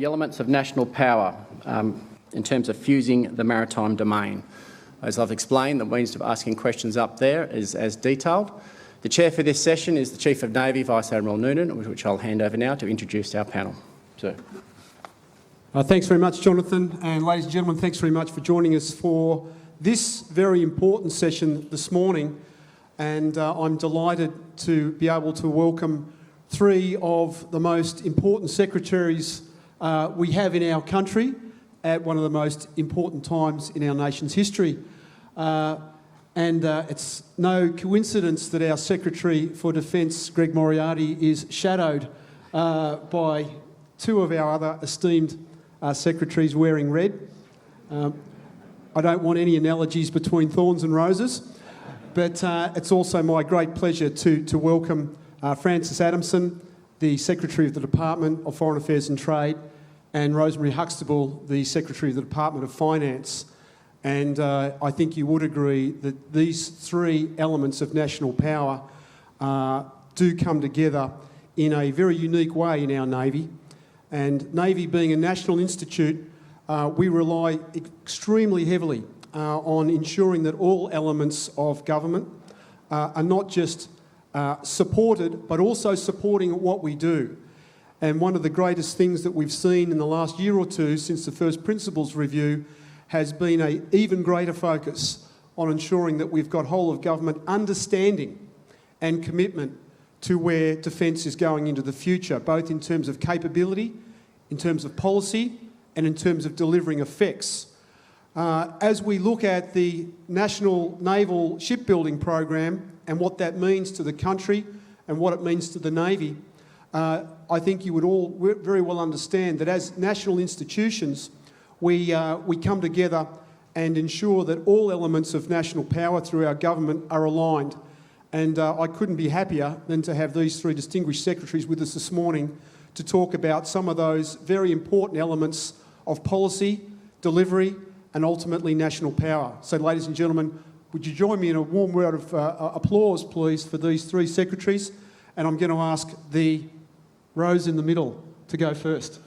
the elements of national power in terms of fusing the maritime domain. As I've explained, the means of asking questions up there is as detailed. The chair for this session is the Chief of Navy, Vice Admiral Noonan, which I'll hand over now to introduce our panel. Sir. Thanks very much, Jonathan. And ladies and gentlemen, thanks very much for joining us for this very important session this morning. And I'm delighted to be able to welcome three of the most important secretaries we have in our country at one of the most important times in our nation's history. It's no coincidence that our Secretary for Defence, Greg Moriarty, is shadowed by two of our other esteemed secretaries wearing red. I don't want any analogies between thorns and roses, but it's also my great pleasure to welcome Francis Adamson, the Secretary of the Department of Foreign Affairs and Trade, and Rosemary Huxtable, the Secretary of the Department of Finance. And I think you would agree that these three elements of national power do come together in a very unique way in our Navy. And Navy being a national institute, we rely extremely heavily on ensuring that all elements of government are not just supported, but also supporting what we do. And one of the greatest things that we've seen in the last year or two since the first Principles Review has been an even greater focus on ensuring that we've got whole of government understanding and commitment to where defence is going into the future, both in terms of capability, in terms of policy, and in terms of delivering effects. As we look at the National Naval Shipbuilding Program and what that means to the country and what it means to the Navy, I think you would all very well understand that as national institutions, we come together and ensure that all elements of national power through our government are aligned. And I couldn't be happier than to have these three distinguished secretaries with us this morning to talk about some of those very important elements of policy, delivery, and ultimately national power. So, ladies and gentlemen, would you join me in a warm word of applause, please, for these three secretaries? And I'm going to ask the Rose in the middle to go first.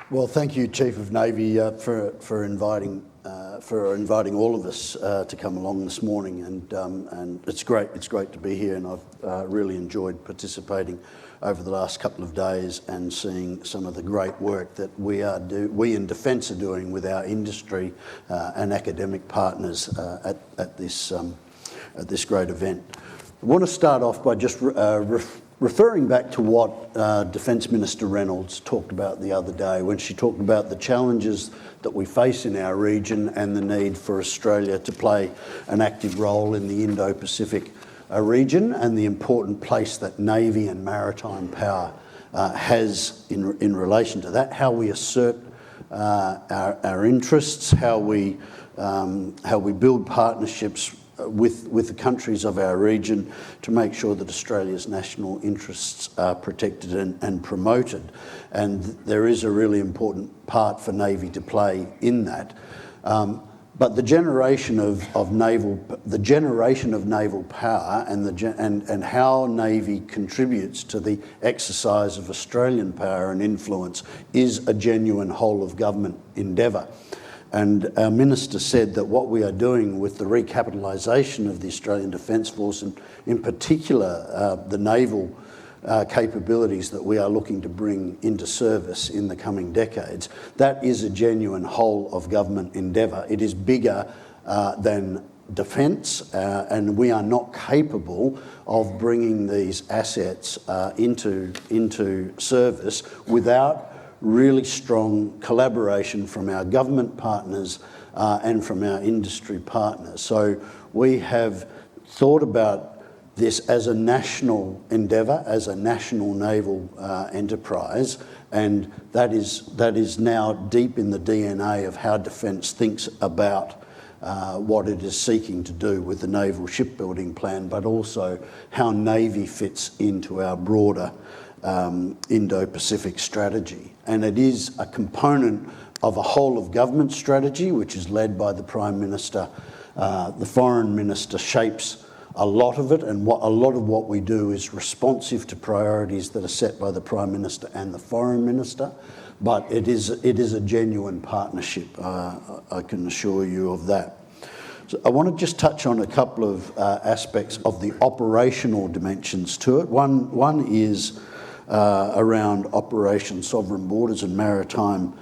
Well, thank you, Chief of Navy, for inviting all of us to come along this morning, and it's great to be here, and I've really enjoyed participating over the last couple of days and seeing some of the great work that we in Defence are doing with our industry and academic partners at this great event. I want to start off by just referring back to what Defence Minister Reynolds talked about the other day when she talked about the challenges that we face in our region and the need for Australia to play an active role in the Indo-Pacific region and the important place that Navy and maritime power has in relation to that, how we assert our interests, how we build partnerships with the countries of our region to make sure that Australia's national interests are protected and promoted. And there is a really important part for Navy to play in that. But the generation of naval power and how Navy contributes to the exercise of Australian power and influence is a genuine whole of government endeavour. And our Minister said that what we are doing with the recapitalisation of the Australian Defence Force, and in particular the naval capabilities that we are looking to bring into service in the coming decades, that is a genuine whole of government endeavour. It is bigger than defence, and we are not capable of bringing these assets into service without really strong collaboration from our government partners and from our industry partners. So we have thought about this as a national endeavour, as a national naval enterprise, and that is now deep in the DNA of how Defence thinks about what it is seeking to do with the naval shipbuilding plan, but also how Navy fits into our broader Indo-Pacific strategy. And it is a component of a whole of government strategy, which is led by the Prime Minister. The Foreign Minister shapes a lot of it, and a lot of what we do is responsive to priorities that are set by the Prime Minister and the Foreign Minister, but it is a genuine partnership, I can assure you of that. So I want to just touch on a couple of aspects of the operational dimensions to it. One is around Operation Sovereign Borders and Maritime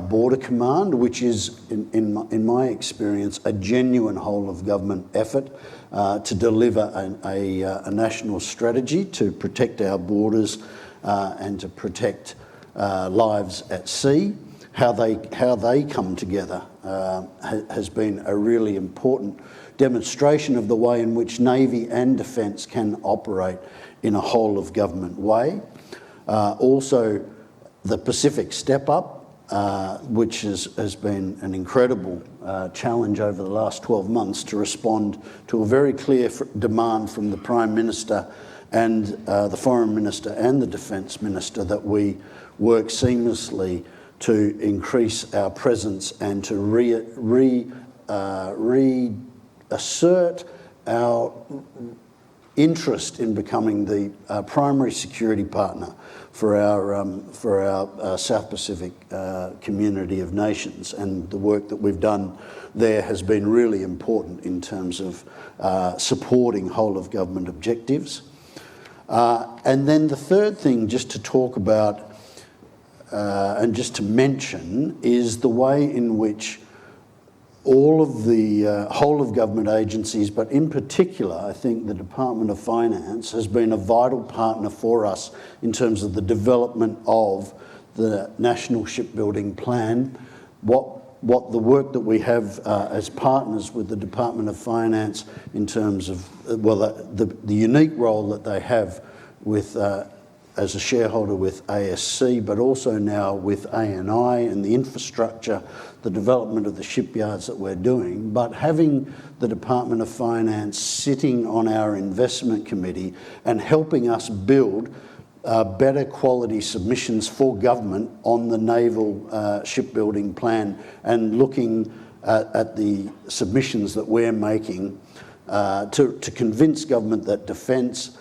Border Command, which is, in my experience, a genuine whole-of-government effort to deliver a national strategy to protect our borders and to protect lives at sea. How they come together has been a really important demonstration of the way in which Navy and Defence can operate in a whole-of-government way. Also, the Pacific Step Up, which has been an incredible challenge over the last 12 months to respond to a very clear demand from the Prime Minister and the Foreign Minister and the Defence Minister that we work seamlessly to increase our presence and to reassert our interest in becoming the primary security partner for our South Pacific community of nations, and the work that we've done there has been really important in terms of supporting whole-of-government objectives. And then the third thing just to talk about and just to mention is the way in which all of the whole-of-government agencies, but in particular, I think the Department of Finance has been a vital partner for us in terms of the development of the National Shipbuilding Plan. What the work that we have as partners with the Department of Finance in terms of, the unique role that they have with as a shareholder with ASC, but also now with ANI and the infrastructure, the development of the shipyards that we're doing. But having the Department of Finance sitting on our investment committee and helping us build better quality submissions for government on the naval shipbuilding plan, and looking at the submissions that we're making to convince government that defence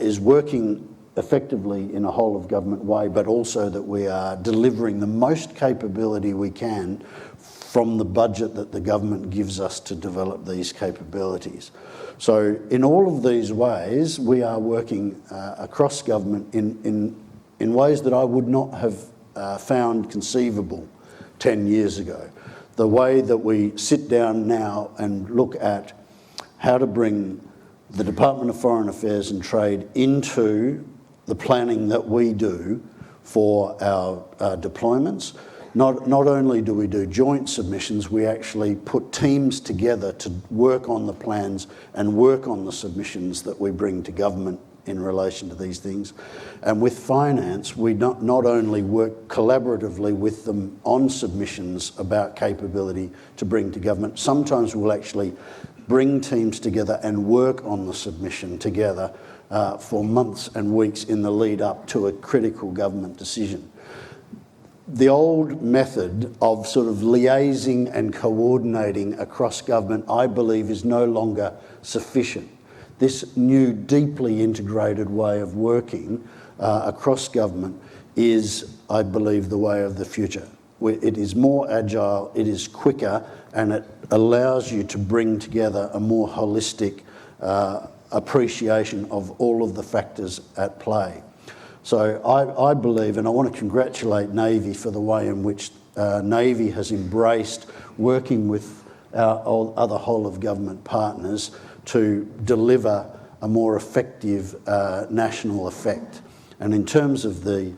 is working effectively in a whole-of-government way, but also that we are delivering the most capability we can from the budget that the government gives us to develop these capabilities. So in all of these ways, we are working across government in ways that I would not have found conceivable 10 years ago. The way that we sit down now and look at how to bring the Department of Foreign Affairs and Trade into the planning that we do for our deployments. Not only do we do joint submissions, we actually put teams together to work on the plans and work on the submissions that we bring to government in relation to these things. And with finance, we not only work collaboratively with them on submissions about capability to bring to government, sometimes we'll actually bring teams together and work on the submission together for months and weeks in the lead up to a critical government decision. The old method of sort of liaising and coordinating across government, I believe, is no longer sufficient. This new deeply integrated way of working across government is, I believe, the way of the future. It is more agile, it is quicker, and it allows you to bring together a more holistic appreciation of all of the factors at play. So I believe, and I want to congratulate Navy for the way in which Navy has embraced working with our other whole-of-government partners to deliver a more effective national effect. And in terms of the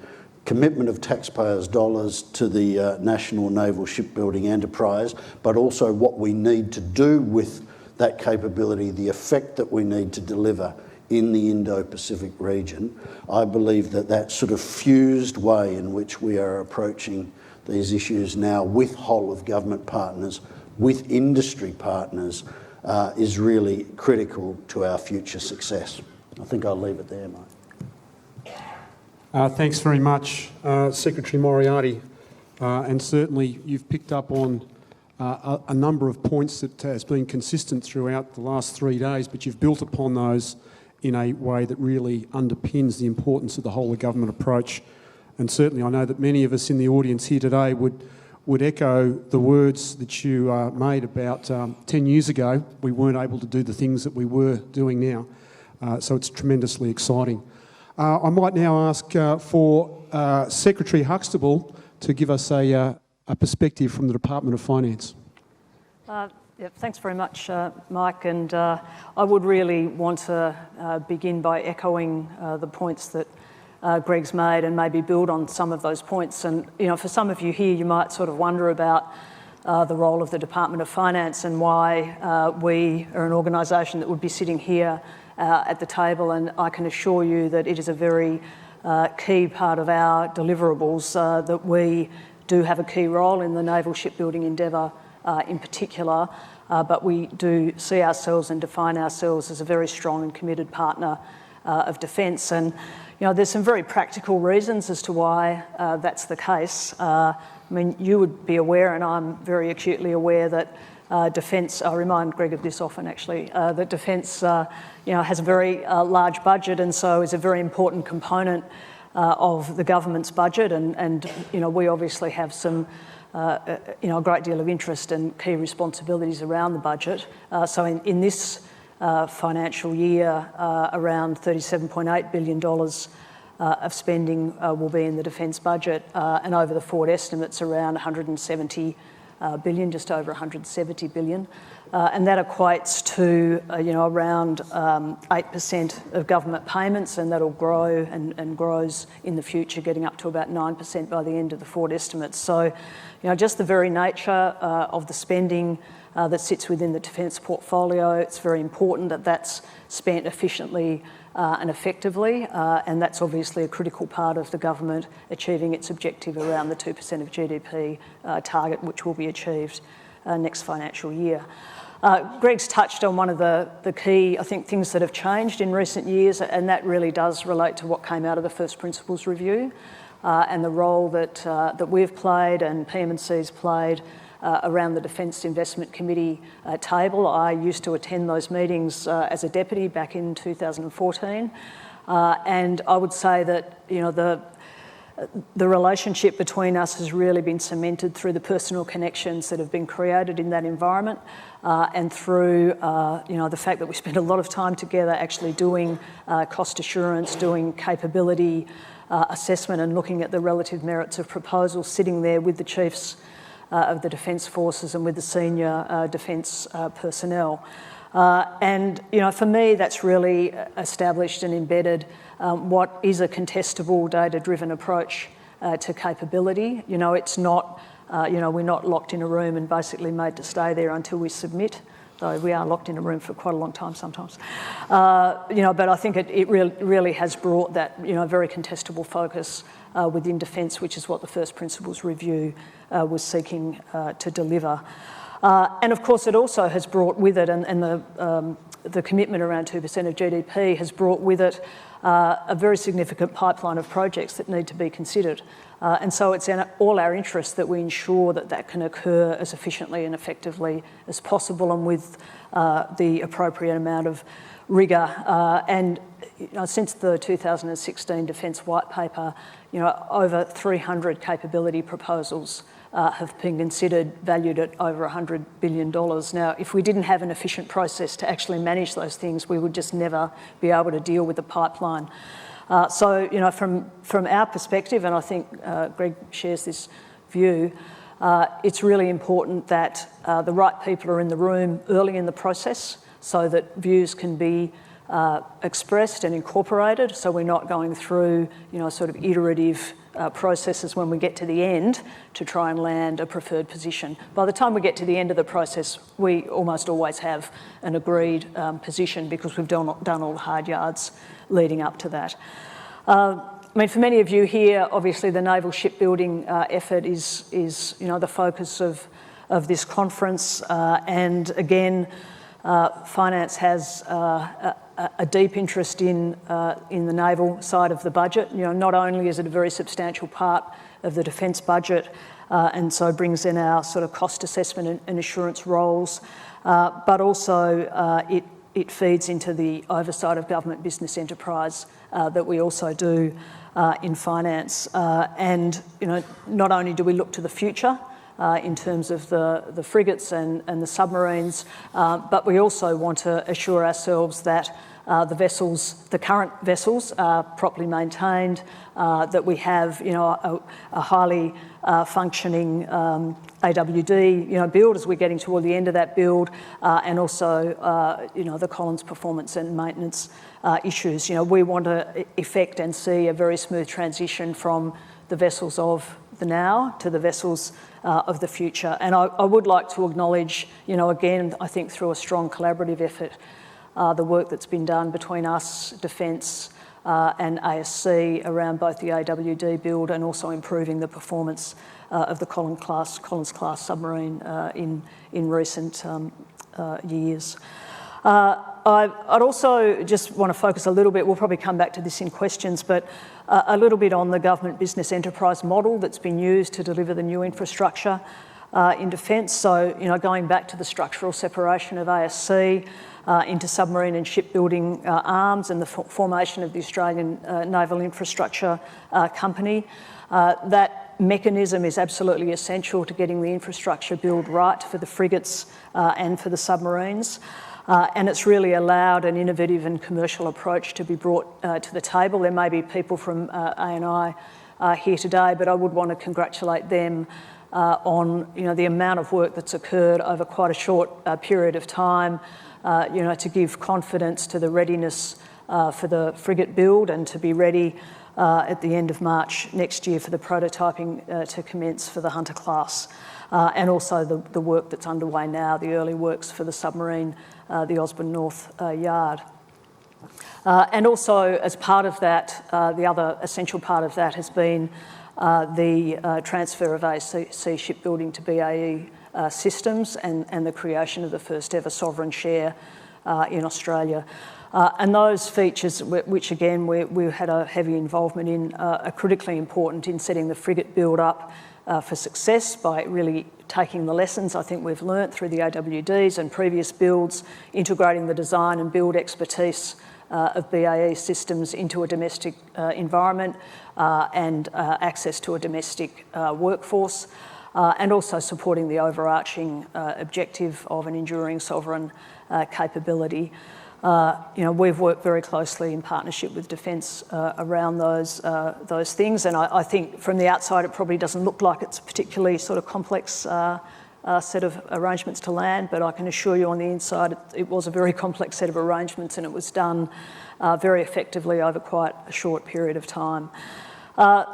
commitment of taxpayers' dollars to the national naval shipbuilding enterprise, but also what we need to do with that capability, the effect that we need to deliver in the Indo-Pacific region, I believe that sort of fused way in which we are approaching these issues now with whole-of-government partners, with industry partners, is really critical to our future success. I think I'll leave it there, Mike. Thanks very much, Secretary Moriarty. And certainly you've picked up on a number of points that has been consistent throughout the last 3 days, but you've built upon those in a way that really underpins the importance of the whole of government approach. And certainly I know that many of us in the audience here today would echo the words that you made about 10 years ago. We weren't able to do the things that we were doing now. So it's tremendously exciting. I might now ask for Secretary Huxtable to give us a perspective from the Department of Finance. Thanks very much, Mike. And I would really want to begin by echoing the points that Greg's made and maybe build on some of those points. And, for some of you here, you might sort of wonder about the role of the Department of Finance and why we are an organisation that would be sitting here at the table. And I can assure you that it is a very key part of our deliverables that we do have a key role in the naval shipbuilding endeavour in particular, but we do see ourselves and define ourselves as a very strong and committed partner of defence. And there's some very practical reasons as to why that's the case. You would be aware, and I'm very acutely aware, that defence, I remind Greg of this often actually, that defence has a very large budget and so is a very important component of the government's budget, and we obviously have some a great deal of interest and key responsibilities around the budget. So in this financial year, around $37.8 billion of spending will be in the defence budget, and over the forward estimates around 170 billion, just over 170 billion. And that equates to around 8% of government payments, and that'll grow and grows in the future, getting up to about 9% by the end of the forward estimates. So, just the very nature of the spending that sits within the defence portfolio, it's very important that that's spent efficiently and effectively, and that's obviously a critical part of the government achieving its objective around the 2% of GDP target, which will be achieved next financial year. Greg's touched on one of the key, I think, things that have changed in recent years, and that really does relate to what came out of the First Principles Review and the role that we've played and PM&C's played around the Defence Investment Committee table. I used to attend those meetings as a deputy back in 2014, and I would say that the relationship between us has really been cemented through the personal connections that have been created in that environment, and through the fact that we spend a lot of time together actually doing cost assurance, doing capability assessment, and looking at the relative merits of proposals, sitting there with the chiefs of the Defence Forces and with the senior defence personnel. And for me, that's really established and embedded what is a contestable data-driven approach to capability. It's not, we're not locked in a room and basically made to stay there until we submit, though we are locked in a room for quite a long time sometimes. But I think it really has brought that, very contestable focus within defence, which is what the First Principles Review was seeking to deliver. And of course, it also has brought with it, and the commitment around 2% of GDP has brought with it a very significant pipeline of projects that need to be considered. And so it's in all our interests that we ensure that that can occur as efficiently and effectively as possible, and with the appropriate amount of rigour. And since the 2016 Defence White Paper, over 300 capability proposals have been considered, valued at over $100 billion. Now, if we didn't have an efficient process to actually manage those things, we would just never be able to deal with the pipeline. So, from our perspective, and I think Greg shares this view, it's really important that the right people are in the room early in the process so that views can be expressed and incorporated, so we're not going through, sort of iterative processes when we get to the end to try and land a preferred position. By the time we get to the end of the process, we almost always have an agreed position because we've done all the hard yards leading up to that. For many of you here, obviously the naval shipbuilding effort is the focus of this conference, and again, Finance has a deep interest in the naval side of the budget. Not only is it a very substantial part of the defence budget, and so brings in our sort of cost assessment and assurance roles, but also it feeds into the oversight of government business enterprise that we also do in finance. And not only do we look to the future in terms of the frigates and the submarines, but we also want to assure ourselves that the current vessels are properly maintained, that we have a highly functioning AWD build as we're getting toward the end of that build, and also the Collins performance and maintenance issues. We want to effect and see a very smooth transition from the vessels of the now to the vessels of the future. And I would like to acknowledge, again, I think through a strong collaborative effort, the work that's been done between us, Defence and ASC around both the AWD build and also improving the performance of the Collins class submarine in recent years. I'd also just want to focus a little bit, we'll probably come back to this in questions, but a little bit on the government business enterprise model that's been used to deliver the new infrastructure in defence. So, going back to the structural separation of ASC into submarine and shipbuilding arms and the formation of the Australian Naval Infrastructure Company, that mechanism is absolutely essential to getting the infrastructure build right for the frigates and for the submarines. And it's really allowed an innovative and commercial approach to be brought to the table. There may be people from ANI here today, but I would want to congratulate them on the amount of work that's occurred over quite a short period of time, to give confidence to the readiness for the frigate build and to be ready at the end of March next year for the prototyping to commence for the Hunter class. And also the work that's underway now, the early works for the submarine, the Osborne North Yard. And also, as part of that, the other essential part of that has been the transfer of ASC shipbuilding to BAE Systems and the creation of the first ever sovereign share in Australia. And those features, which again we had a heavy involvement in, are critically important in setting the frigate build up for success by really taking the lessons I think we've learnt through the AWDs and previous builds, integrating the design and build expertise of BAE Systems into a domestic environment and access to a domestic workforce, and also supporting the overarching objective of an enduring sovereign capability. We've worked very closely in partnership with Defence around those things, and I think from the outside it probably doesn't look like it's a particularly sort of complex set of arrangements to land, but I can assure you on the inside it was a very complex set of arrangements, and it was done very effectively over quite a short period of time.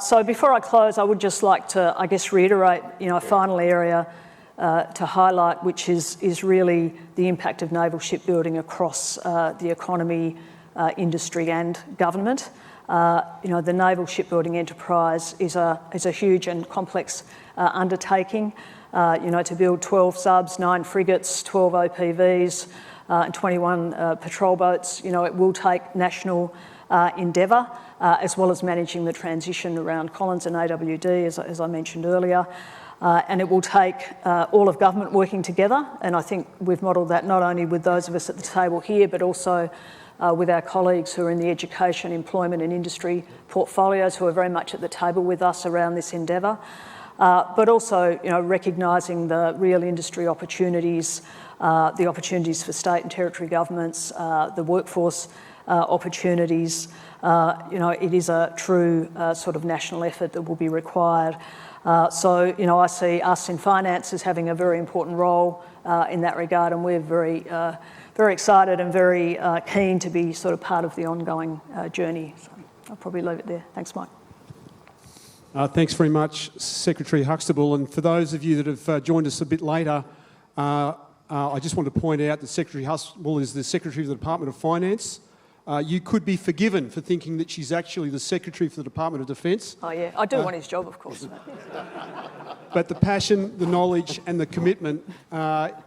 So before I close, I would just like to, I guess, reiterate, a final area to highlight, which is really the impact of naval shipbuilding across the economy, industry and government. The naval shipbuilding enterprise is a huge and complex undertaking. To build 12 subs, 9 frigates, 12 OPVs and 21 patrol boats, it will take national endeavour, as well as managing the transition around Collins and AWD, as I mentioned earlier. And it will take all of government working together, and I think we've modelled that not only with those of us at the table here, but also with our colleagues who are in the education, employment and industry portfolios who are very much at the table with us around this endeavour. But also, recognising the real industry opportunities, the opportunities for state and territory governments, the workforce opportunities. It is a true sort of national effort that will be required. So, I see us in finance as having a very important role in that regard, and we're very excited and very keen to be sort of part of the ongoing journey. So I'll probably leave it there. Thanks, Mike. Thanks very much, Secretary Huxtable. And for those of you that have joined us a bit later, I just want to point out that Secretary Huxtable is the Secretary of the Department of Finance You could be forgiven for thinking that she's actually the Secretary for the Department of Defence. Oh, yeah. I do want his job, of course. But the passion, the knowledge and the commitment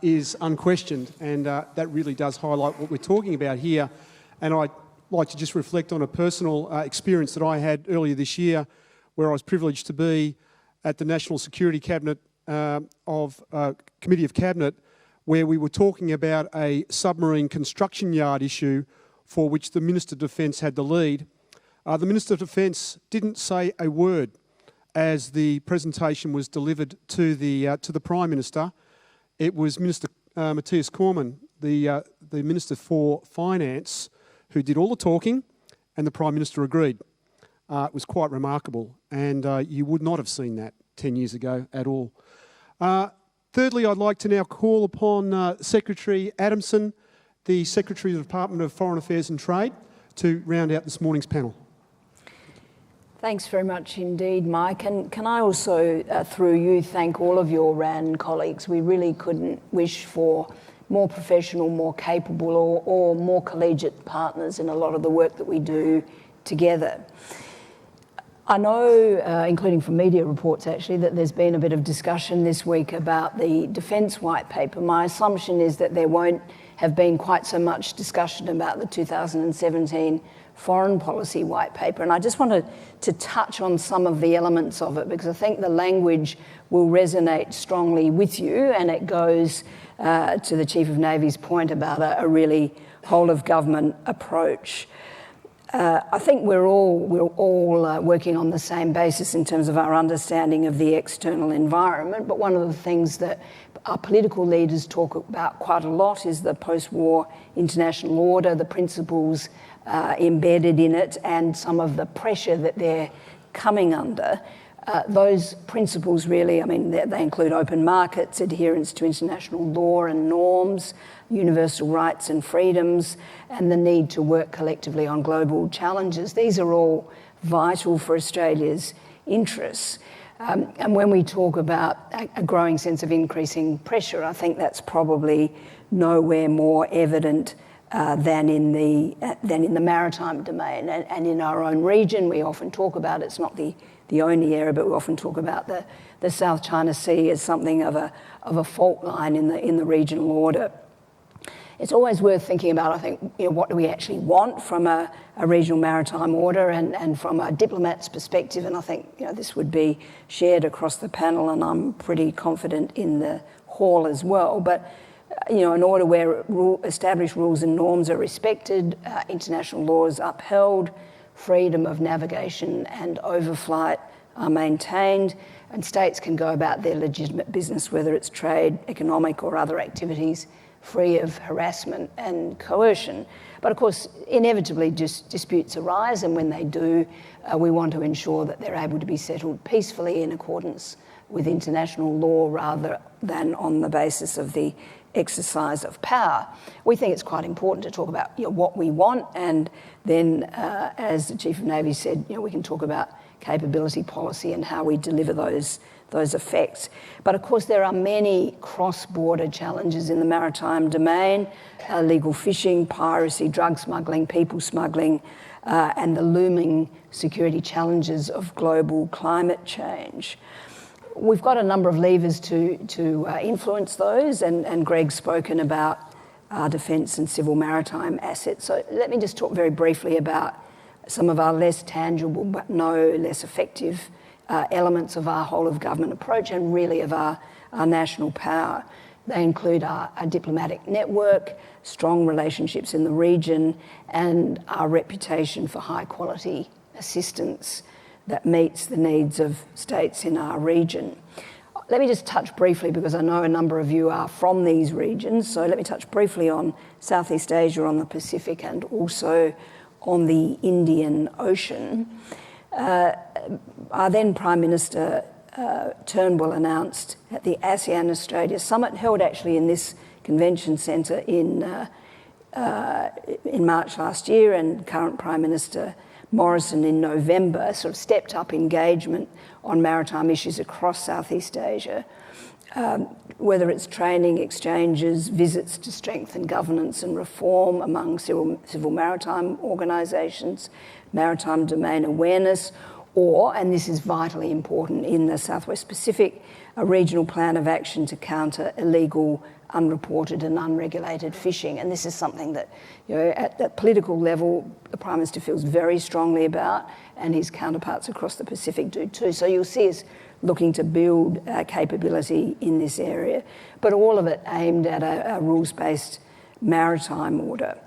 is unquestioned, and that really does highlight what we're talking about here. And I'd like to just reflect on a personal experience that I had earlier this year, where I was privileged to be at the National Security Cabinet Committee of Cabinet, where we were talking about a submarine construction yard issue for which the Minister of Defence had the lead. The Minister of Defence didn't say a word as the presentation was delivered to the Prime Minister. It was Minister Matthias Cormann, the Minister for Finance, who did all the talking, and the Prime Minister agreed. It was quite remarkable, and you would not have seen that 10 years ago at all. Thirdly, I'd like to now call upon Secretary Adamson, the Secretary of the Department of Foreign Affairs and Trade, to round out this morning's panel. Thanks very much indeed, Mike. And can I also, through you, thank all of your RAN colleagues. We really couldn't wish for more professional, more capable or more collegiate partners in a lot of the work that we do together. I know, including from media reports actually, that there's been a bit of discussion this week about the Defence White Paper. My assumption is that there won't have been quite so much discussion about the 2017 Foreign Policy White Paper. And I just wanted to touch on some of the elements of it, because I think the language will resonate strongly with you, and it goes to the Chief of Navy's point about a really whole-of-government approach. I think we're all working on the same basis in terms of our understanding of the external environment, but one of the things that our political leaders talk about quite a lot is the post-war international order, the principles embedded in it, and some of the pressure that they're coming under. Those principles really, I mean, they include open markets, adherence to international law and norms, universal rights and freedoms, and the need to work collectively on global challenges. These are all vital for Australia's interests. And when we talk about a growing sense of increasing pressure, I think that's probably nowhere more evident than in the maritime domain. And in our own region, we often talk about, it's not the only area, but we often talk about the South China Sea as something of a fault line in the regional order. It's always worth thinking about, I think, what do we actually want from a regional maritime order and from a diplomat's perspective, and I think this would be shared across the panel, and I'm pretty confident in the hall as well. But an order where established rules and norms are respected, international law is upheld, freedom of navigation and overflight are maintained, and states can go about their legitimate business, whether it's trade, economic or other activities, free of harassment and coercion. But of course, inevitably disputes arise, and when they do, we want to ensure that they're able to be settled peacefully in accordance with international law rather than on the basis of the exercise of power. We think it's quite important to talk about what we want, and then, as the Chief of Navy said, we can talk about capability policy and how we deliver those effects. But of course, there are many cross-border challenges in the maritime domain: illegal fishing, piracy, drug smuggling, people smuggling, and the looming security challenges of global climate change. We've got a number of levers to influence those, and Greg's spoken about our defence and civil maritime assets. So let me just talk very briefly about some of our less tangible but no less effective elements of our whole-of-government approach and really of our national power. They include our diplomatic network, strong relationships in the region, and our reputation for high-quality assistance that meets the needs of states in our region. Let me just touch briefly, because I know a number of you are from these regions, so let me touch briefly on Southeast Asia, on the Pacific, and also on the Indian Ocean. Our then Prime Minister Turnbull announced at the ASEAN-Australia Summit, held actually in this convention centre in March last year, and current Prime Minister Morrison in November, sort of stepped up engagement on maritime issues across Southeast Asia. whether it's training, exchanges, visits to strengthen governance and reform among civil maritime organisations, maritime domain awareness, or, and this is vitally important in the Southwest Pacific, a regional plan of action to counter illegal, unreported and unregulated fishing. And this is something that, at that political level, the Prime Minister feels very strongly about, and his counterparts across the Pacific do too. So you'll see us looking to build capability in this area, but all of it aimed at a rules-based maritime order.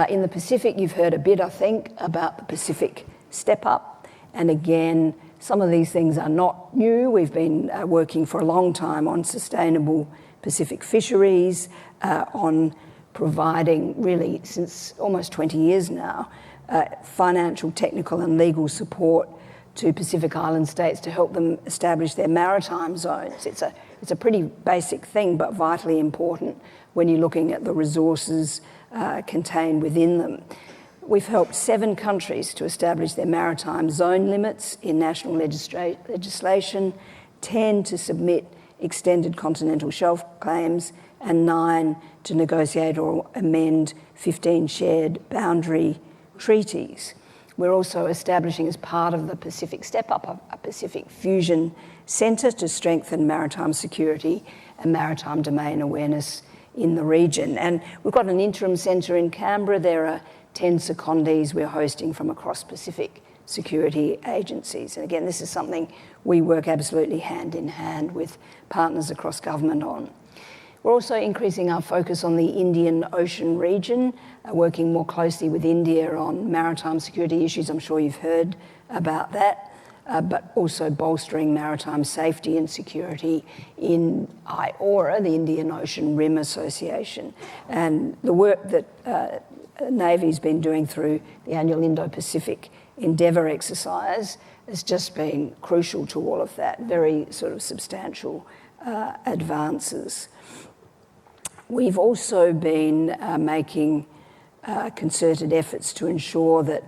In the Pacific, you've heard a bit, I think, about the Pacific Step Up. And again, some of these things are not new. We've been working for a long time on sustainable Pacific fisheries, on providing, really since almost 20 years now, financial, technical and legal support to Pacific Island states to help them establish their maritime zones. It's a pretty basic thing, but vitally important when you're looking at the resources contained within them. We've helped 7 countries to establish their maritime zone limits in national legislation, 10 to submit extended continental shelf claims, and 9 to negotiate or amend 15 shared boundary treaties. We're also establishing, as part of the Pacific Step Up, a Pacific Fusion Centre to strengthen maritime security and maritime domain awareness in the region. And we've got an interim centre in Canberra. There are 10 secondees we're hosting from across Pacific security agencies. And again, this is something we work absolutely hand in hand with partners across government on. We're also increasing our focus on the Indian Ocean region, working more closely with India on maritime security issues. I'm sure you've heard about that, but also bolstering maritime safety and security in IORA, the Indian Ocean Rim Association. And the work that Navy's been doing through the annual Indo-Pacific Endeavour exercise has just been crucial to all of that, very sort of substantial advances. We've also been making concerted efforts to ensure that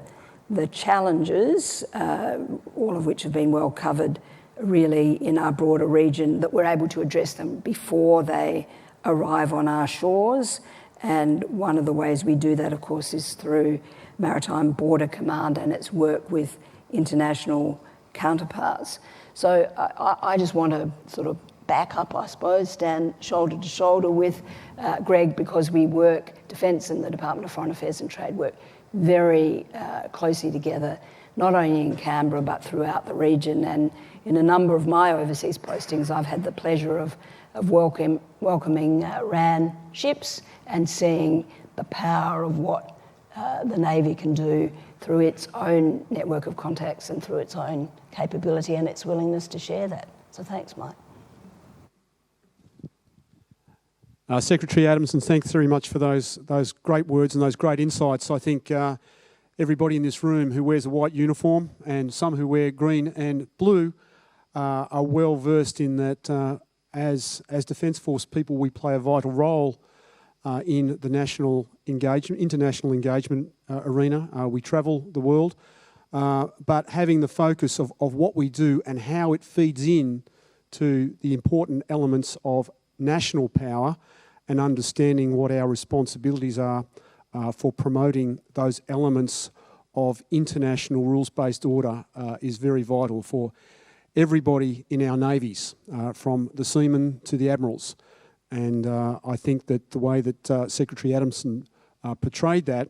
the challenges, all of which have been well covered really in our broader region, that we're able to address them before they arrive on our shores. And one of the ways we do that, of course, is through Maritime Border Command and its work with international counterparts. So I just want to sort of back up, I suppose, stand shoulder to shoulder with Greg, because we work, Defence and the Department of Foreign Affairs and Trade work very closely together, not only in Canberra but throughout the region. And in a number of my overseas postings, I've had the pleasure of welcoming RAN ships and seeing the power of what the Navy can do through its own network of contacts and through its own capability and its willingness to share that. So thanks, Mike. Secretary Adamson, thanks very much for those great words and those great insights. I think everybody in this room who wears a white uniform and some who wear green and blue are well versed in that as Defence Force people we play a vital role in the international engagement arena. We travel the world, but having the focus of what we do and how it feeds in to the important elements of national power and understanding what our responsibilities are for promoting those elements of international rules-based order is very vital for everybody in our navies, from the seamen to the admirals. And I think that the way that Secretary Adamson portrayed that,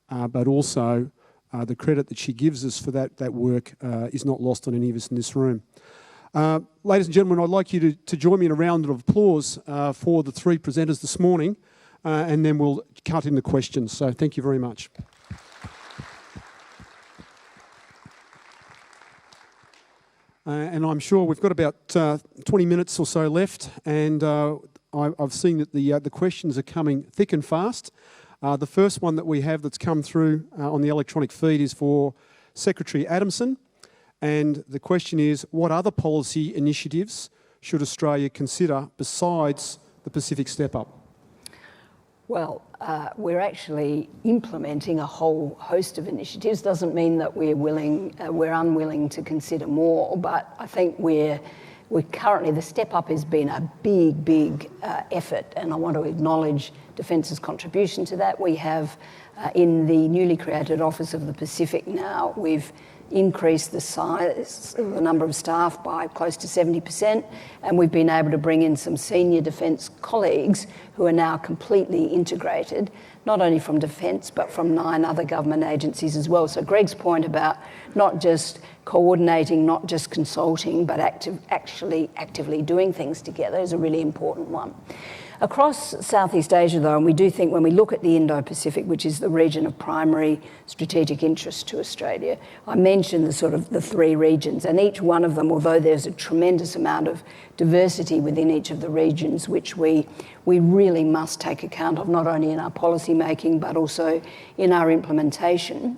but also the credit that she gives us for that work is not lost on any of us in this room. Ladies and gentlemen, I'd like you to join me in a round of applause for the 3 presenters this morning, and then we'll cut into questions. So thank you very much. And I'm sure we've got about 20 minutes or so left, and I've seen that the questions are coming thick and fast. The first one that we have that's come through on the electronic feed is for Secretary Adamson. And the question is, what other policy initiatives should Australia consider besides the Pacific Step Up? Well, we're actually implementing a whole host of initiatives. Doesn't mean that we're unwilling to consider more, but I think we're the step up has been a big effort, and I want to acknowledge Defence's contribution to that. We have, in the newly created Office of the Pacific now, we've increased the size of the number of staff by close to 70%, and we've been able to bring in some senior Defence colleagues who are now completely integrated, not only from Defence but from 9 other government agencies as well. So Greg's point about not just coordinating, not just consulting, but actually actively doing things together is a really important one. Across Southeast Asia, though, and we do think when we look at the Indo-Pacific, which is the region of primary strategic interest to Australia, I mentioned the 3 regions, and each one of them, although there's a tremendous amount of diversity within each of the regions, which we really must take account of, not only in our policy making, but also in our implementation.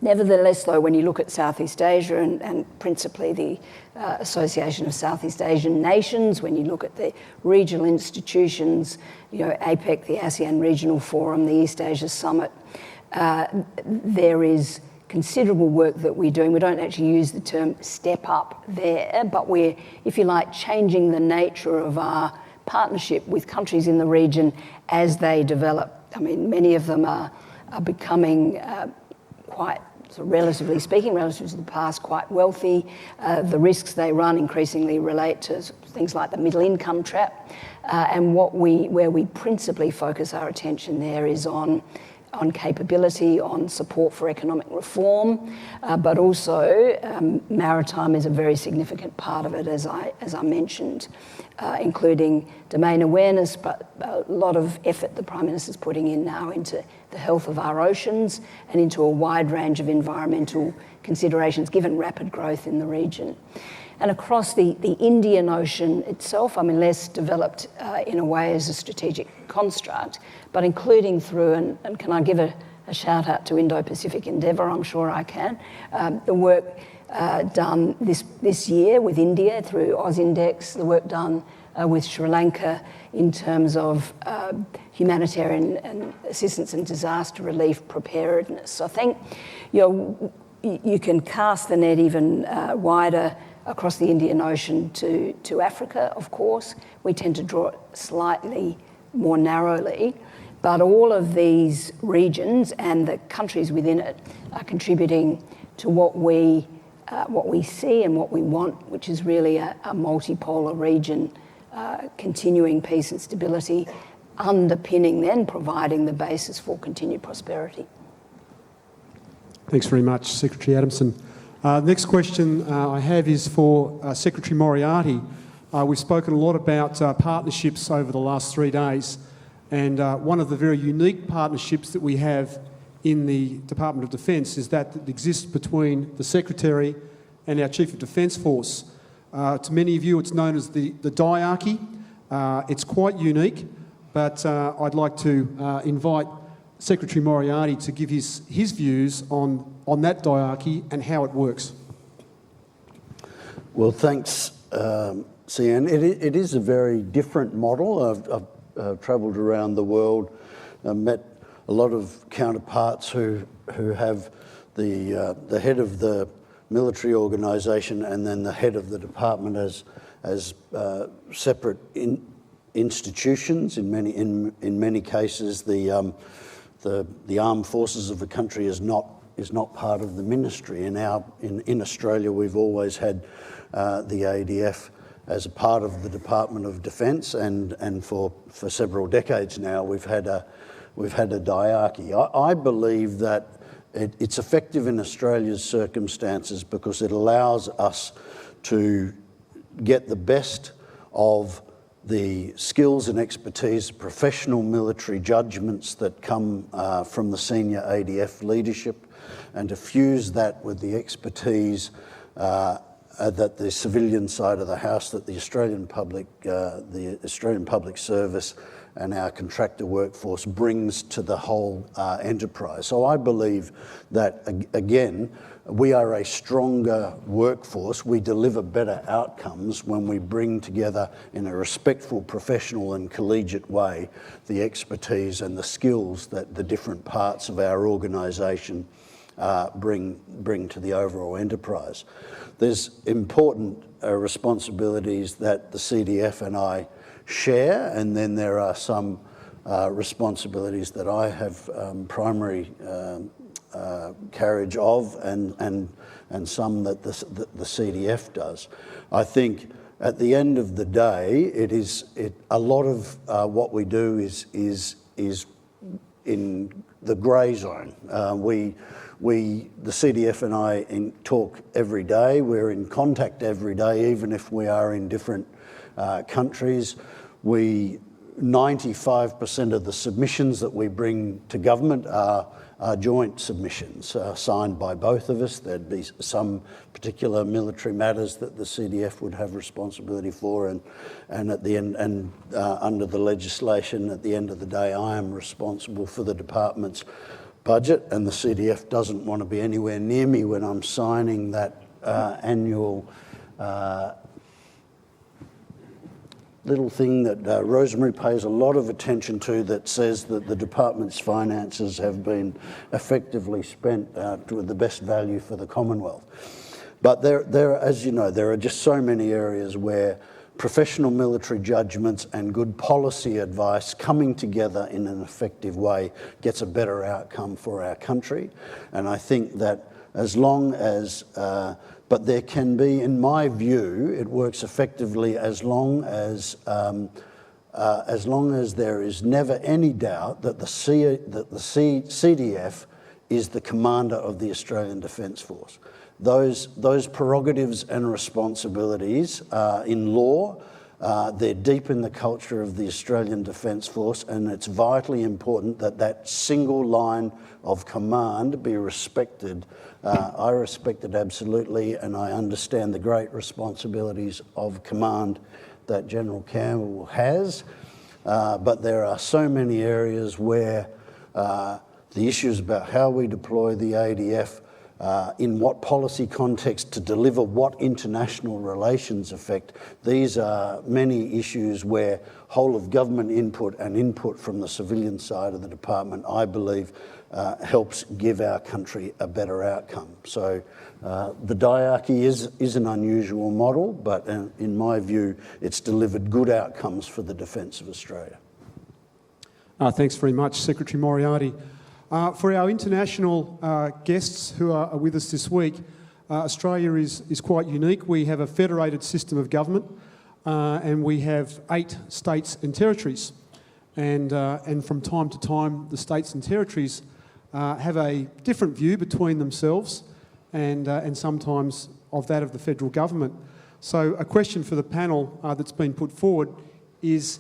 Nevertheless, though, when you look at Southeast Asia and principally the Association of Southeast Asian Nations, when you look at the regional institutions, APEC, the ASEAN Regional Forum, the East Asia Summit, there is considerable work that we're doing. We don't actually use the term step up there, but we're, if you like, changing the nature of our partnership with countries in the region as they develop. I mean, many of them are becoming quite, relatively speaking, relative to the past, quite wealthy. The risks they run increasingly relate to things like the middle income trap. And where we principally focus our attention there is on capability, on support for economic reform, but also maritime is a very significant part of it, as I mentioned, including domain awareness, but a lot of effort the Prime Minister's putting in now into the health of our oceans and into a wide range of environmental considerations, given rapid growth in the region. And across the Indian Ocean itself, I mean, less developed in a way as a strategic construct, but including through, and can I give a shout out to Indo-Pacific Endeavour? I'm sure I can. The work done this year with India through AusIndex, the work done with Sri Lanka in terms of humanitarian and assistance and disaster relief preparedness. So I think you can cast the net even wider across the Indian Ocean to Africa, of course. We tend to draw it slightly more narrowly, but all of these regions and the countries within it are contributing to what we see and what we want, which is really a multipolar region, continuing peace and stability, underpinning then providing the basis for continued prosperity. Thanks very much, Secretary Adamson. Next question I have is for Secretary Moriarty. We've spoken a lot about partnerships over the last 3 days, and one of the very unique partnerships that we have in the Department of Defence is that exists between the Secretary and our Chief of Defence Force. To many of you, it's known as the diarchy. It's quite unique, but I'd like to invite Secretary Moriarty to give his views on that diarchy and how it works. Well, thanks, Cian. It is a very different model. I've travelled around the world, met a lot of counterparts who have the head of the military organisation and then the head of the department as separate institutions. In many cases, the armed forces of a country is not part of the ministry. In Australia, we've always had the ADF as a part of the Department of Defence, and for several decades now, we've had a diarchy. I believe that it's effective in Australia's circumstances because it allows us to get the best of the skills and expertise, professional military judgments that come from the senior ADF leadership, and to fuse that with the expertise that the civilian side of the house, that the Australian Public Service and our contractor workforce brings to the whole enterprise. So I believe that, again, we are a stronger workforce. We deliver better outcomes when we bring together in a respectful, professional and collegiate way the expertise and the skills that the different parts of our organisation bring to the overall enterprise. There's important responsibilities that the CDF and I share, and then there are some responsibilities that I have primary carriage of, and some that the CDF does. I think at the end of the day, a lot of what we do is in the grey zone. The CDF and I talk every day. We're in contact every day, even if we are in different countries. 95% of the submissions that we bring to government are joint submissions signed by both of us. There'd be some particular military matters that the CDF would have responsibility for, and at the end, under the legislation, at the end of the day, I am responsible for the department's budget, and the CDF doesn't want to be anywhere near me when I'm signing that annual little thing that Rosemary pays a lot of attention to, that says that the department's finances have been effectively spent to the best value for the Commonwealth. But as you know, there are just so many areas where professional military judgments and good policy advice coming together in an effective way gets a better outcome for our country. And I think that as long as but there can be, in my view, it works effectively as long as there is never any doubt that the CDF is the commander of the Australian Defence Force. Those prerogatives and responsibilities in law, they're deep in the culture of the Australian Defence Force, and it's vitally important that that single line of command be respected. I respect it absolutely, and I understand the great responsibilities of command that General Campbell has, but there are so many areas where the issues about how we deploy the ADF, in what policy context to deliver what international relations effect. These are many issues where whole of government input and input from the civilian side of the department, I believe, helps give our country a better outcome. So the diarchy is an unusual model, but in my view, it's delivered good outcomes for the defence of Australia. Thanks very much, Secretary Moriarty. For our international guests who are with us this week, Australia is quite unique. We have a federated system of government, and we have 8 states and territories. And from time to time, the states and territories have a different view between themselves and sometimes of that of the federal government. So a question for the panel that's been put forward is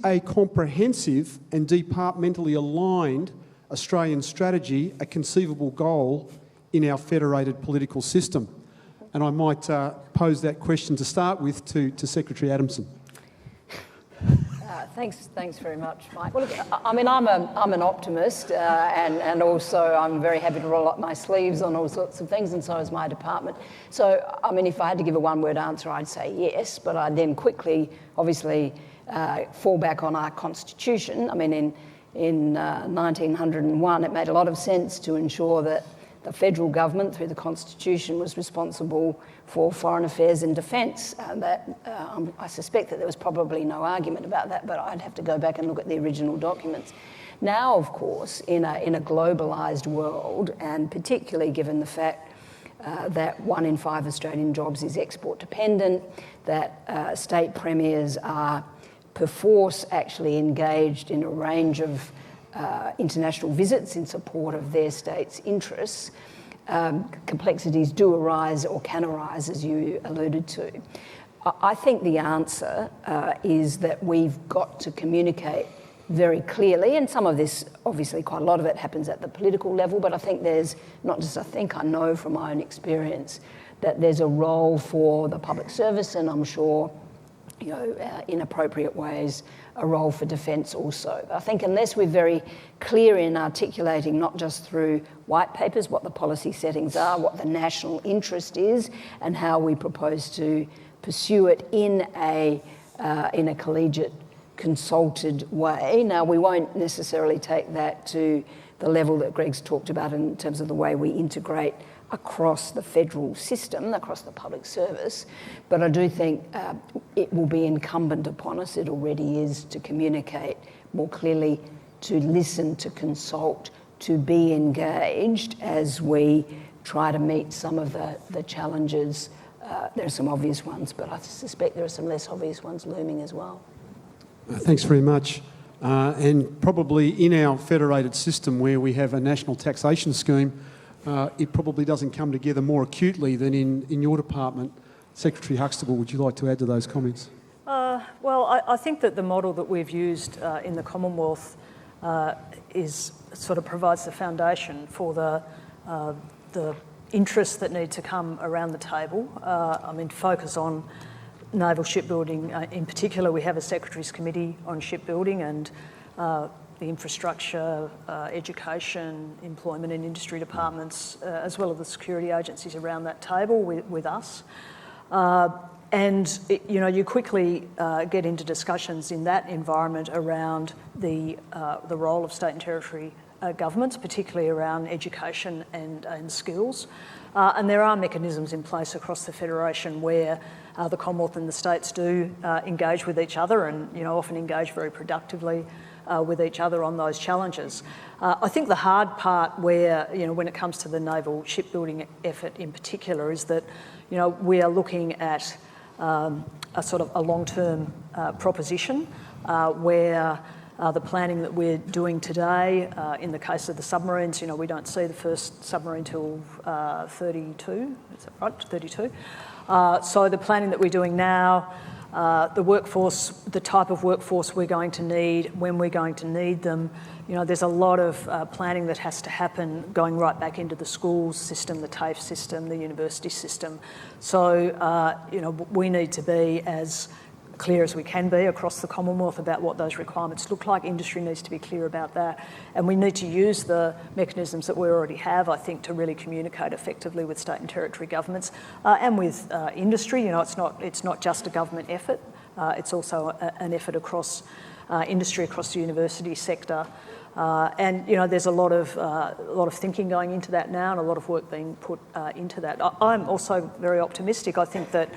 a comprehensive and departmentally aligned Australian strategy a conceivable goal in our federated political system? And I might pose that question to start with to Secretary Adamson. Thanks very much, Mike. Well, look, I mean, I'm an optimist, and also I'm very happy to roll up my sleeves on all sorts of things, and so is my department. So, I mean, if I had to give a one-word answer, I'd say yes, but I'd then quickly, obviously, fall back on our constitution. I mean, in 1901, it made a lot of sense to ensure that the federal government, through the Constitution, was responsible for foreign affairs and defence. I suspect that there was probably no argument about that, but I'd have to go back and look at the original documents. Now, of course, in a globalised world, and particularly given the fact that 1 in 5 Australian jobs is export dependent, that state premiers are perforce actually engaged in a range of international visits in support of their state's interests, complexities do arise or can arise, as you alluded to. I think the answer is that we've got to communicate very clearly, and some of this, obviously quite a lot of it happens at the political level, but I think there's, not just I know from my own experience, that there's a role for the public service, and I'm sure, you know, in appropriate ways, a role for defence also. I think unless we're very clear in articulating, not just through white papers, what the policy settings are, what the national interest is, and how we propose to pursue it in a collegiate, consulted way. Now, we won't necessarily take that to the level that Greg's talked about in terms of the way we integrate across the federal system, across the public service. But I do think it will be incumbent upon us, it already is, to communicate more clearly, to listen, to consult, to be engaged as we try to meet some of the challenges. There are some obvious ones, but I suspect there are some less obvious ones looming as well. Thanks very much. And probably in our federated system where we have a national taxation scheme, it probably doesn't come together more acutely than in your department. Secretary Huxtable, would you like to add to those comments? Well, I think that the model that we've used in the Commonwealth provides the foundation for the interests that need to come around the table. Focus on naval shipbuilding. In particular, we have a Secretaries Committee on shipbuilding and the infrastructure, education, employment and industry departments, as well as the security agencies around that table with us. You quickly get into discussions in that environment around the role of state and territory governments, particularly around education and skills. And there are mechanisms in place across the Federation where the Commonwealth and the states do engage with each other and often engage very productively with each other on those challenges. I think the hard part where, when it comes to the naval shipbuilding effort in particular is that, we are looking at a sort of a long-term proposition where the planning that we're doing today, in the case of the submarines, we don't see the first submarine till 32, is that right? 32. So the planning that we're doing now, the workforce, the type of workforce we're going to need, when we're going to need them, there's a lot of planning that has to happen going right back into the schools system, the TAFE system, the university system. So, we need to be as clear as we can be across the Commonwealth about what those requirements look like. Industry needs to be clear about that. And we need to use the mechanisms that we already have, I think, to really communicate effectively with state and territory governments and with industry. It's not just a government effort. It's also an effort across industry, across the university sector. There's a lot of thinking going into that now and a lot of work being put into that. I'm also very optimistic. I think that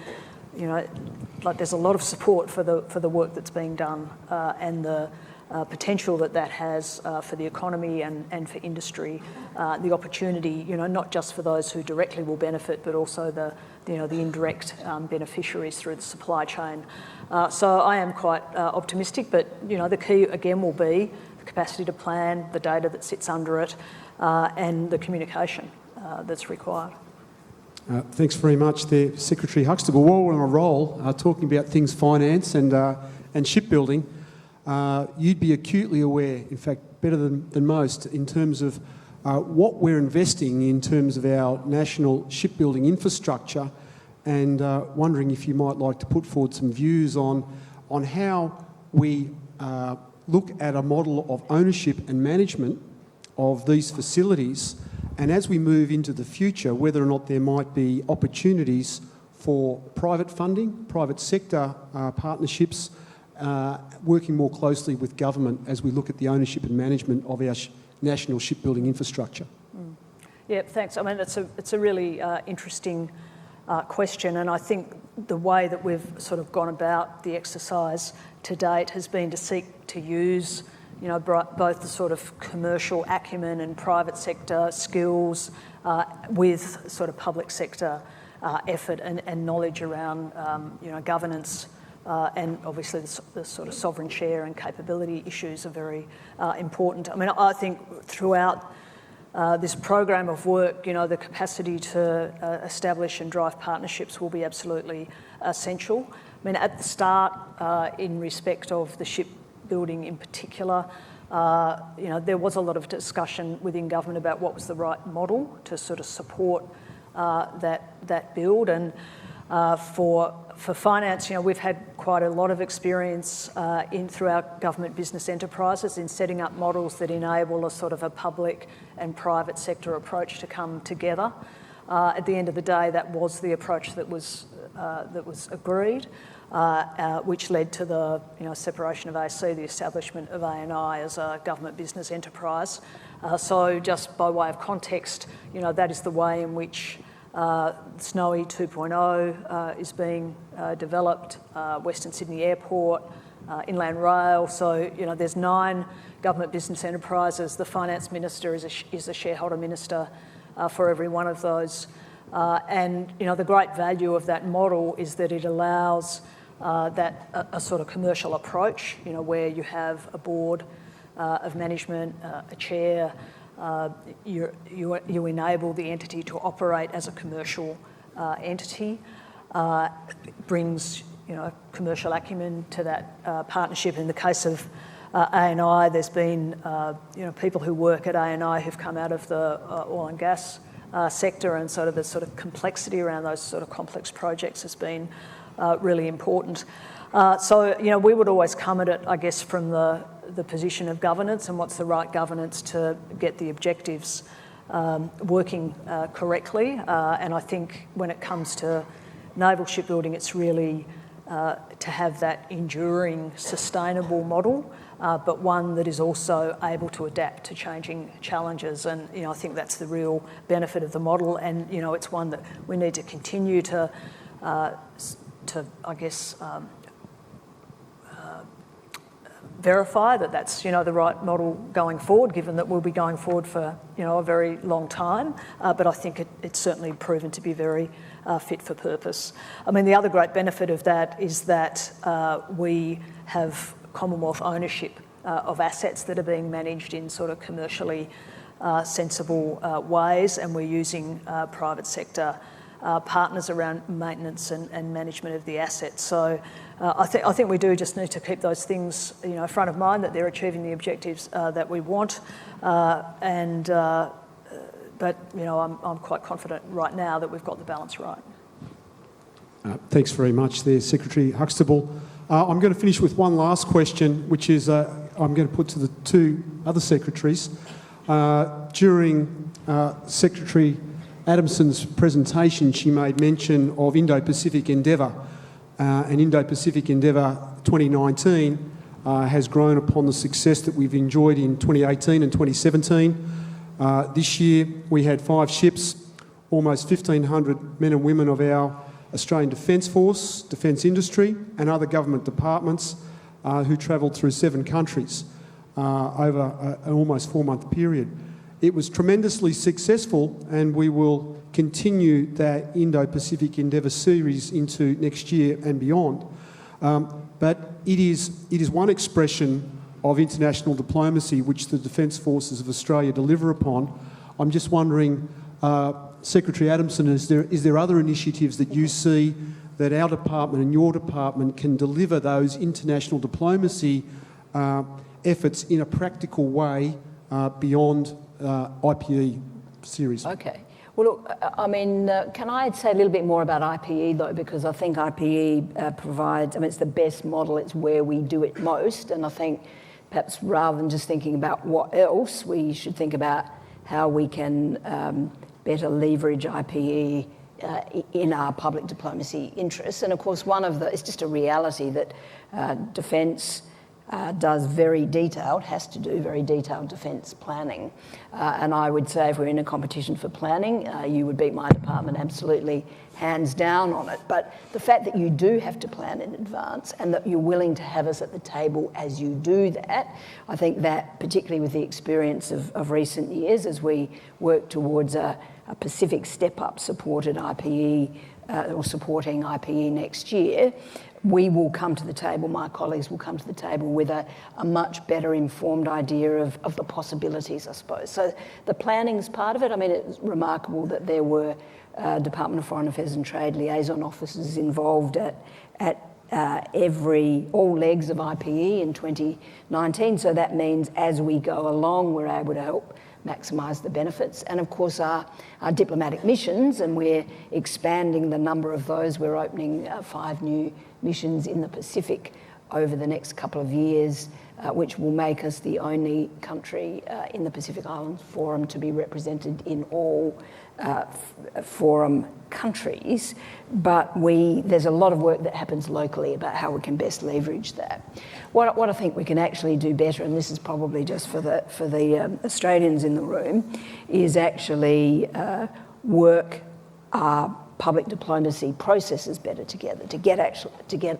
there's a lot of support for the work that's being done and the potential that has for the economy and for industry, the opportunity, not just for those who directly will benefit, but also the indirect beneficiaries through the supply chain. So I am quite optimistic, but the key again will be the capacity to plan, the data that sits under it, and the communication that's required. Thanks very much there, Secretary Huxtable. While we're on a roll, talking about things finance and shipbuilding, you'd be acutely aware, in fact, better than most, in terms of what we're investing in terms of our national shipbuilding infrastructure, and wondering if you might like to put forward some views on how we look at a model of ownership and management of these facilities, and as we move into the future, whether or not there might be opportunities for private funding, private sector partnerships, working more closely with government as we look at the ownership and management of our national shipbuilding infrastructure. Yeah, thanks. It's a really interesting question, and I think the way that we've sort of gone about the exercise to date has been to seek to use both the sort of commercial acumen and private sector skills with sort of public sector effort and knowledge around, governance and obviously the sort of sovereign share and capability issues are very important. I think throughout this program of work, the capacity to establish and drive partnerships will be absolutely essential. At the start, in respect of the shipbuilding in particular, there was a lot of discussion within government about what was the right model to sort of support that build. And for finance, we've had quite a lot of experience through our government business enterprises in setting up models that enable a sort of a public and private sector approach to come together. At the end of the day, that was the approach that was agreed, which led to the separation of AC, the establishment of ANI as a government business enterprise. So just by way of context, that is the way in which Snowy 2.0 is being developed, Western Sydney Airport, Inland Rail. So, there's 9 government business enterprises. The Finance Minister is a shareholder minister for every one of those. And, the great value of that model is that it allows a sort of commercial approach, where you have a board of management, a chair. You enable the entity to operate as a commercial entity. It brings commercial acumen to that partnership. In the case of ANI, there's been people who work at ANI who've come out of the oil and gas sector, and sort of the sort of complexity around those sort of complex projects has been really important. So we would always come at it, I guess, from the position of governance and what's the right governance to get the objectives working correctly. And I think when it comes to naval shipbuilding, it's really to have that enduring, sustainable model, but one that is also able to adapt to changing challenges. And I think that's the real benefit of the model. And it's one that we need to continue to I guess, verify that that's the right model going forward, given that we'll be going forward for a very long time. But I think it's certainly proven to be very fit for purpose. I mean, the other great benefit of that is that we have Commonwealth ownership of assets that are being managed in sort of commercially sensible ways, and we're using private sector partners around maintenance and management of the assets. So I think we do just need to keep those things front of mind, that they're achieving the objectives that we want. But I'm quite confident right now that we've got the balance right. Thanks very much there, Secretary Huxtable. I'm going to finish with one last question, which is I'm going to put to the 2 other secretaries. During Secretary Adamson's presentation, she made mention of Indo-Pacific Endeavour, and Indo-Pacific Endeavour 2019 has grown upon the success that we've enjoyed in 2018 and 2017. This year we had 5 ships, almost 1,500 men and women of our Australian Defence Force, Defence Industry and other government departments who travelled through 7 countries over an almost 4-month period. It was tremendously successful, and we will continue that Indo-Pacific Endeavour series into next year and beyond. But it is one expression of international diplomacy which the Defence Forces of Australia deliver upon. I'm just wondering, Secretary Adamson, is there other initiatives that you see that our department and your department can deliver those international diplomacy efforts in a practical way beyond IPE series? Okay. Well, look, I mean, can I say a little bit more about IPE, though, because I think IPE provides, it's the best model, it's where we do it most, and I think perhaps rather than just thinking about what else, we should think about how we can better leverage IPE in our public diplomacy interests. And of course, it's just a reality that defence has to do very detailed defence planning. And I would say if we're in a competition for planning, you would beat my department absolutely hands down on it. But the fact that you do have to plan in advance and that you're willing to have us at the table as you do that, I think that, particularly with the experience of recent years as we work towards a Pacific step-up supported IPE or supporting IPE next year, we will come to the table, my colleagues will come to the table with a much better informed idea of the possibilities, I suppose. So the planning's part of it. It's remarkable that there were Department of Foreign Affairs and Trade liaison officers involved at all legs of IPE in 2019. So that means as we go along, we're able to help maximise the benefits. And of course our diplomatic missions, and we're expanding the number of those. We're opening 5 new missions in the Pacific over the next couple of years, which will make us the only country in the Pacific Islands Forum to be represented in all forum countries. But there's a lot of work that happens locally about how we can best leverage that. What I think we can actually do better, and this is probably just for the Australians in the room, is actually work our public diplomacy processes better together, to get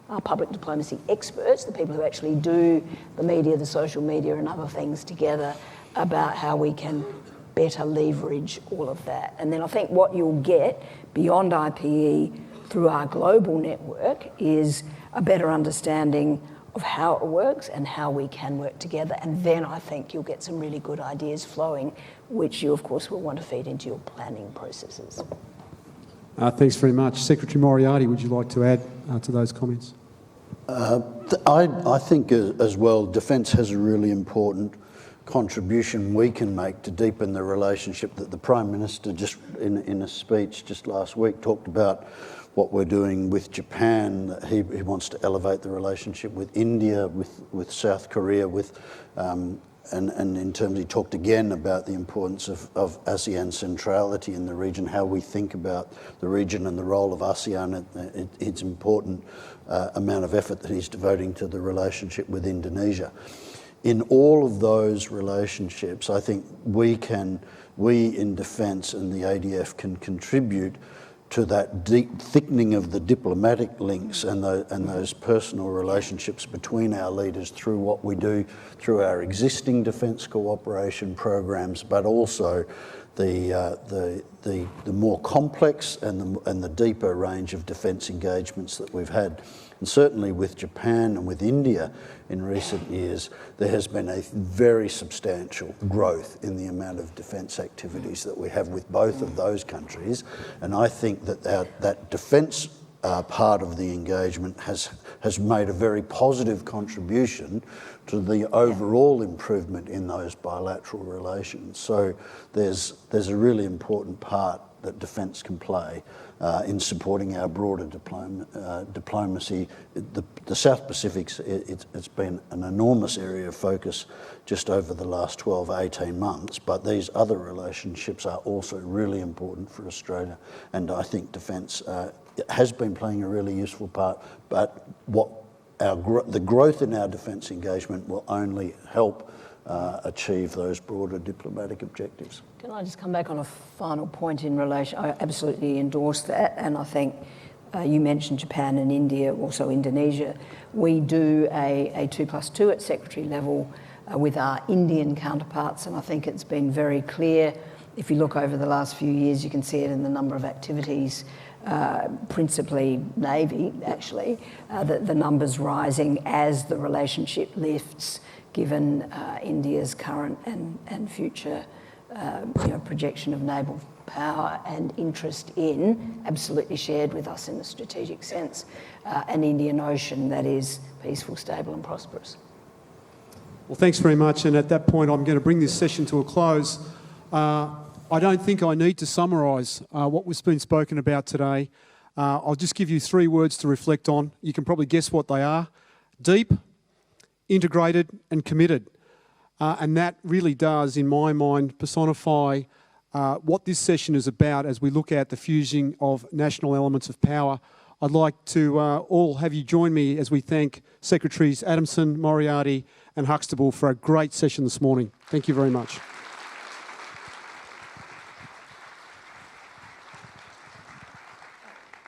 our public diplomacy experts, the people who actually do the media, the social media and other things together, about how we can better leverage all of that. And then I think what you'll get beyond IPE through our global network is a better understanding of how it works and how we can work together. And then I think you'll get some really good ideas flowing, which you, of course, will want to feed into your planning processes. Thanks very much. Secretary Moriarty, would you like to add to those comments? I think as well, Defence has a really important contribution we can make to deepen the relationship that the Prime Minister just in a speech just last week talked about what we're doing with Japan. He wants to elevate the relationship with India, with South Korea, and in terms, he talked again about the importance of ASEAN centrality in the region, how we think about the region and the role of ASEAN. It's important amount of effort that he's devoting to the relationship with Indonesia. In all of those relationships, I think we in Defence and the ADF can contribute to that deep thickening of the diplomatic links and those personal relationships between our leaders through what we do through our existing defence cooperation programs, but also the more complex and the deeper range of defence engagements that we've had. And certainly with Japan and with India in recent years, there has been a very substantial growth in the amount of defence activities that we have with both of those countries. And I think that that defence part of the engagement has made a very positive contribution to the overall improvement in those bilateral relations. So there's a really important part that Defence can play in supporting our broader diplomacy. The South Pacific's, it's been an enormous area of focus just over the last 12, 18 months, but these other relationships are also really important for Australia, and I think Defence has been playing a really useful part, but the growth in our defence engagement will only help achieve those broader diplomatic objectives. Can I just come back on a final point in relation? I absolutely endorse that, and I think you mentioned Japan and India, also Indonesia. We do a 2+2 at Secretary level with our Indian counterparts, and I think it's been very clear. If you look over the last few years, you can see it in the number of activities, principally Navy, actually, the numbers rising as the relationship lifts, given India's current and future projection of naval power and interest in, absolutely shared with us in a strategic sense, an Indian Ocean that is peaceful, stable and prosperous. Well, thanks very much. And at that point, I'm going to bring this session to a close. I don't think I need to summarise what was been spoken about today. I'll just give you 3 words to reflect on. You can probably guess what they are. Deep, integrated and committed. And that really does, in my mind, personify what this session is about as we look at the fusing of national elements of power. I'd like to all have you join me as we thank Secretaries Adamson, Moriarty and Huxtable for a great session this morning. Thank you very much.